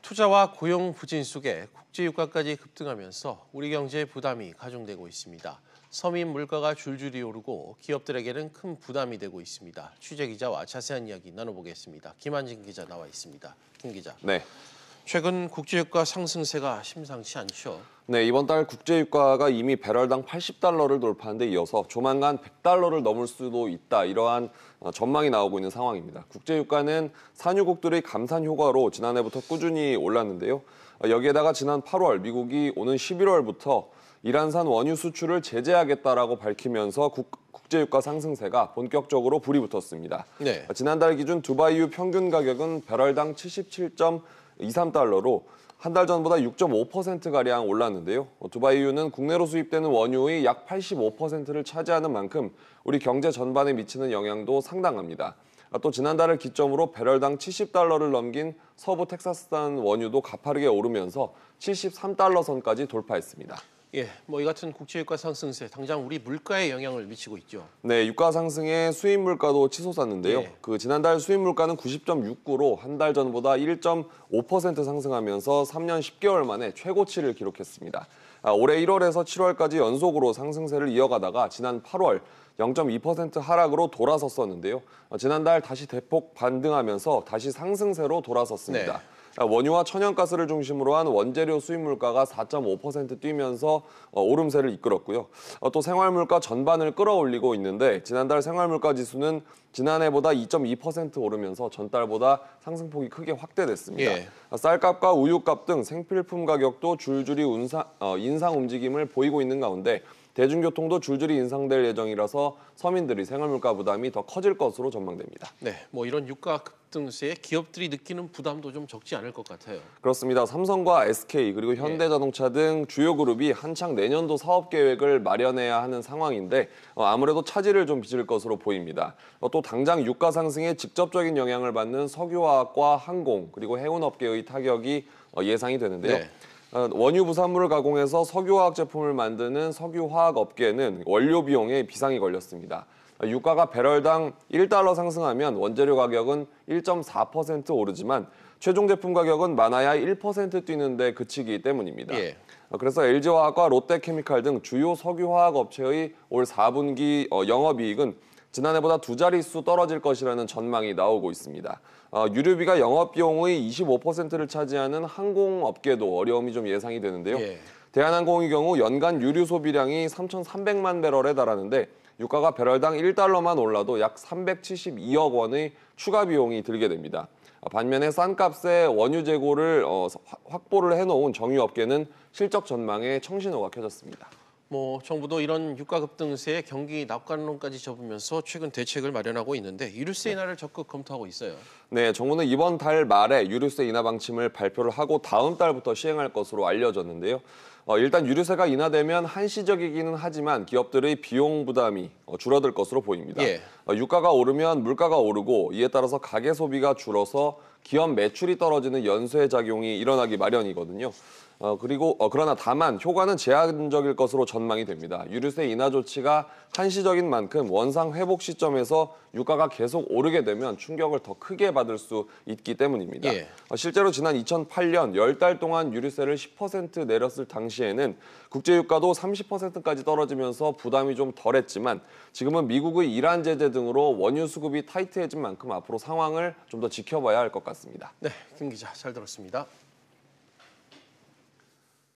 투자와 고용 부진 속에 국제유가까지 급등하면서 우리 경제에 부담이 가중되고 있습니다. 서민 물가가 줄줄이 오르고 기업들에게는 큰 부담이 되고 있습니다. 취재 기자와 자세한 이야기 나눠보겠습니다. 김한진 기자 나와 있습니다. 김 기자. 네. 최근 국제유가 상승세가 심상치 않죠. 네, 이번 달 국제유가가 이미 배럴당 80달러를 돌파한 데 이어서 조만간 100달러를 넘을 수도 있다. 이러한 전망이 나오고 있는 상황입니다. 국제유가는 산유국들의 감산 효과로 지난해부터 꾸준히 올랐는데요. 여기에다가 지난 8월 미국이 오는 11월부터 이란산 원유 수출을 제재하겠다라고 밝히면서 국제유가 상승세가 본격적으로 불이 붙었습니다. 네. 지난달 기준 두바이유 평균 가격은 배럴당 77.23달러로 한 달 전보다 6.5%가량 올랐는데요. 두바이유는 국내로 수입되는 원유의 약 85%를 차지하는 만큼 우리 경제 전반에 미치는 영향도 상당합니다. 또 지난달을 기점으로 배럴당 70달러를 넘긴 서부 텍사스산 원유도 가파르게 오르면서 73달러 선까지 돌파했습니다. 이 같은 국제유가 상승세 당장 우리 물가에 영향을 미치고 있죠. 네, 유가 상승에 수입 물가도 치솟았는데요. 예. 지난달 수입 물가는 90.69로 한 달 전보다 1.5% 상승하면서 3년 10개월 만에 최고치를 기록했습니다. 올해 1월에서 7월까지 연속으로 상승세를 이어가다가 지난 8월 0.2% 하락으로 돌아섰었는데요. 지난달 다시 대폭 반등하면서 다시 상승세로 돌아섰습니다. 네. 원유와 천연가스를 중심으로 한 원재료 수입 물가가 4.5% 뛰면서 오름세를 이끌었고요. 또 생활물가 전반을 끌어올리고 있는데 지난달 생활물가 지수는 지난해보다 2.2% 오르면서 전달보다 상승폭이 크게 확대됐습니다. 예. 쌀값과 우유값 등 생필품 가격도 줄줄이 인상 움직임을 보이고 있는 가운데 대중교통도 줄줄이 인상될 예정이라서 서민들이 생활물가 부담이 더 커질 것으로 전망됩니다. 네, 이런 유가 급등세에 기업들이 느끼는 부담도 좀 적지 않을 것 같아요. 그렇습니다. 삼성과 SK 그리고 현대자동차 등 주요 그룹이 한창 내년도 사업 계획을 마련해야 하는 상황인데 아무래도 차질을 좀 빚을 것으로 보입니다. 또 당장 유가 상승에 직접적인 영향을 받는 석유화학과 항공 그리고 해운업계의 타격이 예상이 되는데요. 네. 원유 부산물을 가공해서 석유화학 제품을 만드는 석유화학 업계에는 원료 비용에 비상이 걸렸습니다. 유가가 배럴당 1달러 상승하면 원재료 가격은 1.4% 오르지만 최종 제품 가격은 많아야 1% 뛰는데 그치기 때문입니다. 예. 그래서 LG화학과 롯데케미칼 등 주요 석유화학 업체의 올 4분기 영업이익은 지난해보다 두 자릿수 떨어질 것이라는 전망이 나오고 있습니다. 유류비가 영업비용의 25%를 차지하는 항공업계도 어려움이 좀 예상이 되는데요. 예. 대한항공의 경우 연간 유류 소비량이 3,300만 배럴에 달하는데 유가가 배럴당 1달러만 올라도 약 372억 원의 추가 비용이 들게 됩니다. 반면에 싼 값에 원유 재고를 확보를 해놓은 정유업계는 실적 전망에 청신호가 켜졌습니다. 정부도 이런 유가 급등세에 경기 낙관론까지 접으면서 최근 대책을 마련하고 있는데 유류세 인하를 적극 검토하고 있어요. 네, 정부는 이번 달 말에 유류세 인하 방침을 발표를 하고 다음 달부터 시행할 것으로 알려졌는데요. 일단 유류세가 인하되면 한시적이기는 하지만 기업들의 비용 부담이 줄어들 것으로 보입니다. 예. 유가가 오르면 물가가 오르고 이에 따라서 가계 소비가 줄어서 기업 매출이 떨어지는 연쇄 작용이 일어나기 마련이거든요. 그러나 다만 효과는 제한적일 것으로 전망이 됩니다. 유류세 인하 조치가 한시적인 만큼 원상 회복 시점에서 유가가 계속 오르게 되면 충격을 더 크게 받을 수 있기 때문입니다. 예. 실제로 지난 2008년 10달 동안 유류세를 10% 내렸을 당시에는 국제유가도 30%까지 떨어지면서 부담이 좀 덜했지만 지금은 미국의 이란 제재 등으로 원유 수급이 타이트해진 만큼 앞으로 상황을 좀 더 지켜봐야 할 것 같습니다. 네, 김 기자 잘 들었습니다.